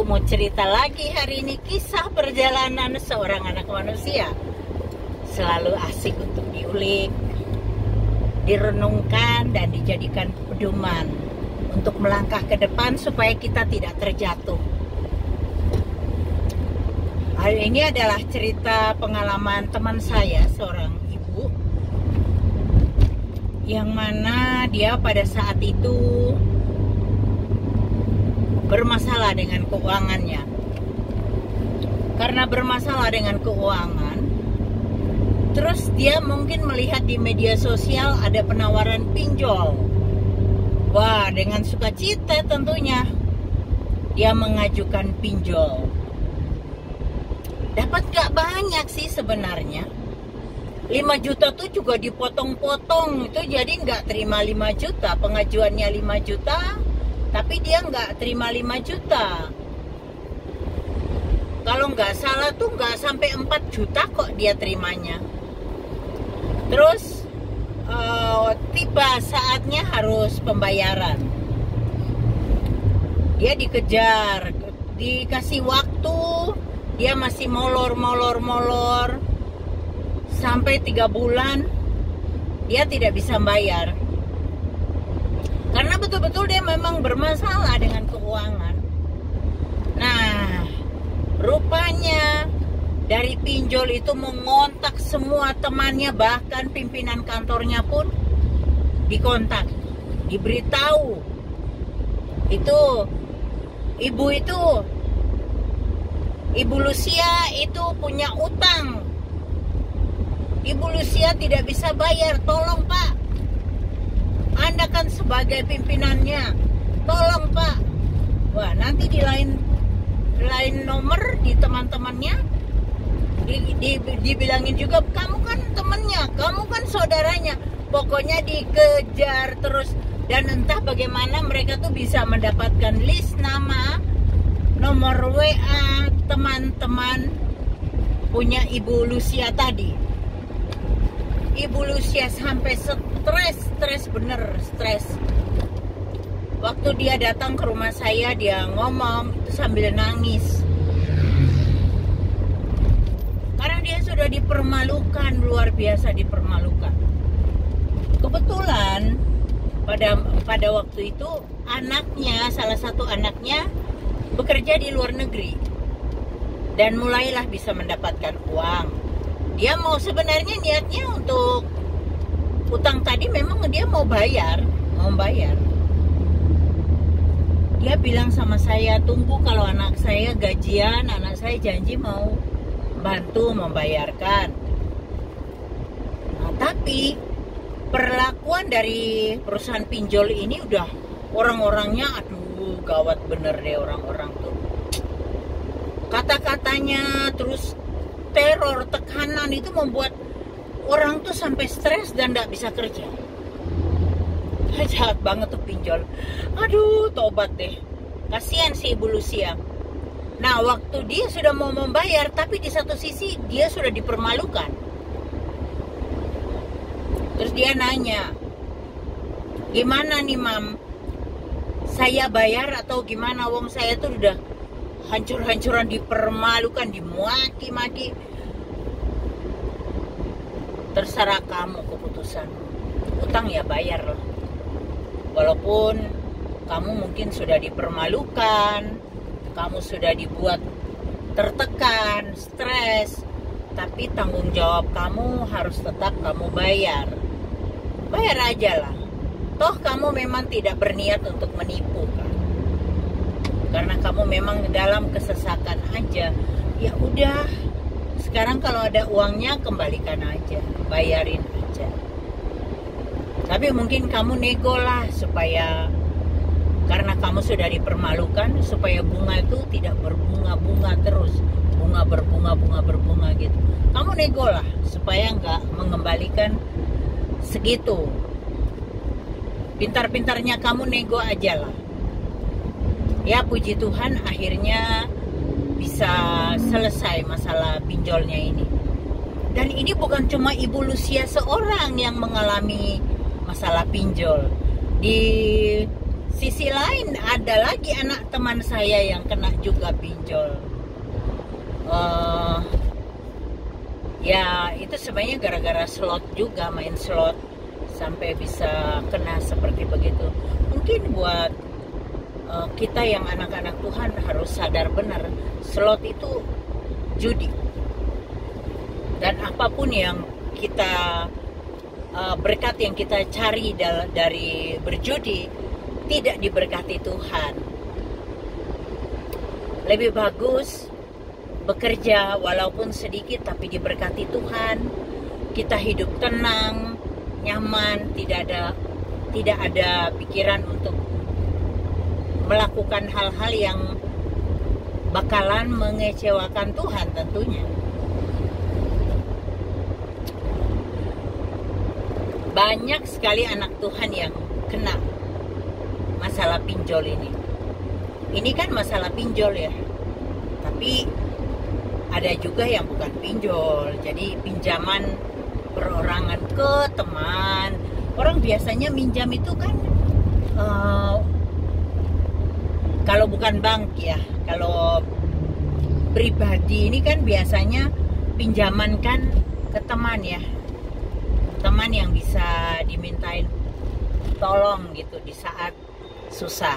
mau cerita lagi hari ini kisah perjalanan seorang anak manusia. Selalu asik untuk diulik, direnungkan dan dijadikan pedoman untuk melangkah ke depan supaya kita tidak terjatuh. Hari ini adalah cerita pengalaman teman saya, seorang ibu, yang mana dia pada saat itu bermasalah dengan keuangannya. Karena bermasalah dengan keuangan, terus dia mungkin melihat di media sosial ada penawaran pinjol. Wah, dengan sukacita tentunya dia mengajukan pinjol. Dapat gak banyak sih sebenarnya. 5 juta tuh juga dipotong-potong. Itu jadi gak terima 5 juta. Pengajuannya 5 juta, tapi dia gak terima 5 juta. Kalau gak salah tuh gak sampai 4 juta kok dia terimanya. Terus tiba saatnya harus pembayaran. Dia dikejar, dikasih waktu, dia masih molor sampai 3 bulan dia tidak bisa bayar. Karena betul-betul dia memang bermasalah dengan keuangan. Nah, rupanya dari pinjol itu mengontak semua temannya, bahkan pimpinan kantornya pun dikontak, diberitahu. Ibu Lucia itu punya utang. Ibu Lucia tidak bisa bayar, tolong Pak. Anda kan sebagai pimpinannya, tolong Pak. Wah, nanti di lain nomor di teman-temannya dibilangin juga, kamu kan temennya, kamu kan saudaranya. Pokoknya dikejar terus. Dan entah bagaimana mereka tuh bisa mendapatkan list nama, nomor WA teman-teman punya Ibu Lucia tadi. Ibu Lucia sampai stres bener. Waktu dia datang ke rumah saya, dia ngomong itu sambil nangis. Karena dia sudah dipermalukan, luar biasa dipermalukan. Kebetulan pada waktu itu anaknya, salah satu anaknya bekerja di luar negeri dan mulailah bisa mendapatkan uang. Dia sebenarnya niatnya untuk utang tadi memang dia mau bayar. Dia bilang sama saya, tunggu kalau anak saya gajian, anak saya janji mau bantu membayarkan. Nah, tapi perlakuan dari perusahaan pinjol ini udah orang-orangnya, aduh gawat bener deh orang-orang tuh. Kata-katanya terus teror, tekanan itu membuat orang tuh sampai stres dan gak bisa kerja. Jahat banget tuh pinjol. Aduh, tobat deh. Kasihan si Ibu Lucia. Nah, waktu dia sudah mau membayar, tapi di satu sisi dia sudah dipermalukan. Terus dia nanya, gimana nih Mam? Saya bayar atau gimana? Wong saya tuh udah hancur-hancuran, dipermalukan, dimaki-maki. Terserah kamu keputusan. Utang ya bayar loh. Walaupun kamu mungkin sudah dipermalukan, kamu sudah dibuat tertekan, stres, tapi tanggung jawab kamu harus tetap kamu bayar. Bayar aja lah. Toh kamu memang tidak berniat untuk menipu kan? Karena kamu memang dalam kesesakan aja. Ya udah, sekarang kalau ada uangnya kembalikan aja, bayarin aja. Tapi mungkin kamu nego lah supaya, karena kamu sudah dipermalukan, supaya bunga itu tidak berbunga-bunga terus. Bunga berbunga gitu. Kamu nego lah supaya nggak mengembalikan segitu. Pintar-pintarnya kamu nego aja lah. Ya puji Tuhan akhirnya bisa selesai masalah pinjolnya ini. Dan ini bukan cuma Ibu Lucia seorang yang mengalami masalah pinjol. Di Sisi lain ada lagi anak teman saya yang kena juga pinjol. Ya itu sebenarnya gara-gara slot juga, main slot sampai bisa kena seperti begitu. Mungkin buat kita yang anak-anak Tuhan harus sadar benar, slot itu judi. Dan apapun yang kita berkat yang kita cari dari berjudi tidak diberkati Tuhan. Lebih bagus bekerja walaupun sedikit tapi diberkati Tuhan. Kita hidup tenang, nyaman, tidak ada pikiran untuk melakukan hal-hal yang bakalan mengecewakan Tuhan tentunya. Banyak sekali anak Tuhan yang kena masalah pinjol ini. Ini kan masalah pinjol ya. Tapi ada juga yang bukan pinjol. Jadi pinjaman perorangan ke teman. Orang biasanya minjam itu kan kalau bukan bank ya, kalau pribadi ini kan biasanya pinjaman kan ke teman ya. Teman yang bisa dimintain tolong gitu di saat susah.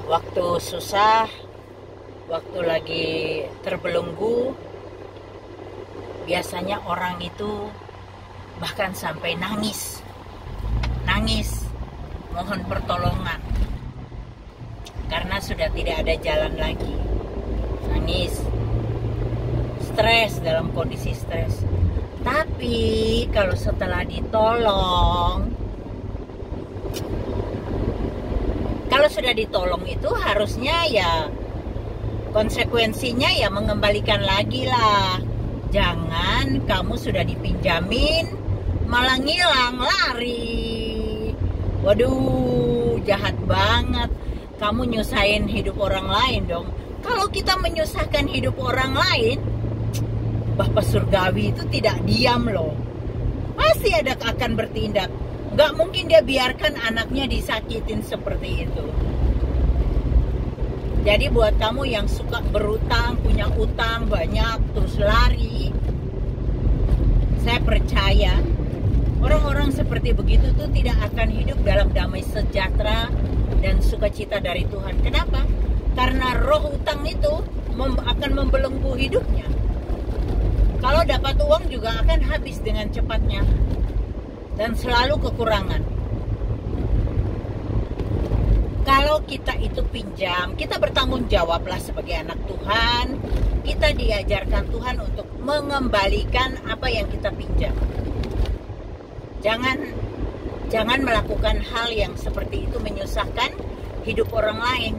Waktu susah, waktu lagi terbelenggu, biasanya orang itu bahkan sampai nangis mohon pertolongan karena sudah tidak ada jalan lagi. Nangis, stres, dalam kondisi stres. Tapi kalau setelah ditolong, kalau sudah ditolong itu harusnya ya konsekuensinya ya mengembalikan lagi lah. Jangan kamu sudah dipinjamin malah ngilang, lari. Waduh, jahat banget. Kamu nyusahin hidup orang lain dong. Kalau kita menyusahkan hidup orang lain, Bapa Surgawi itu tidak diam loh. Pasti akan bertindak. Gak mungkin dia biarkan anaknya disakitin seperti itu. Jadi buat kamu yang suka berutang, punya utang banyak, terus lari, saya percaya orang-orang seperti begitu tuh tidak akan hidup dalam damai sejahtera dan sukacita dari Tuhan. Kenapa? Karena roh utang itu akan membelenggu hidupnya. Kalau dapat uang juga akan habis dengan cepatnya dan selalu kekurangan. Kalau kita itu pinjam, kita bertanggung jawablah sebagai anak Tuhan. Kita diajarkan Tuhan untuk mengembalikan apa yang kita pinjam. Jangan melakukan hal yang seperti itu menyusahkan hidup orang lain.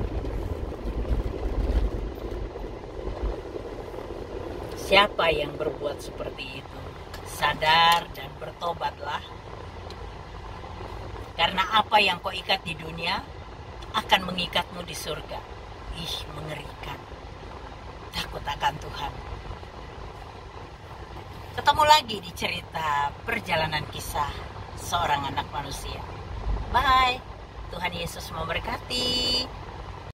Siapa yang berbuat seperti itu? Sadar dan bertobatlah. Karena apa yang kau ikat di dunia akan mengikatmu di surga. Ih, mengerikan. Takut akan Tuhan. Ketemu lagi di cerita perjalanan kisah seorang anak manusia. Bye. Tuhan Yesus memberkati.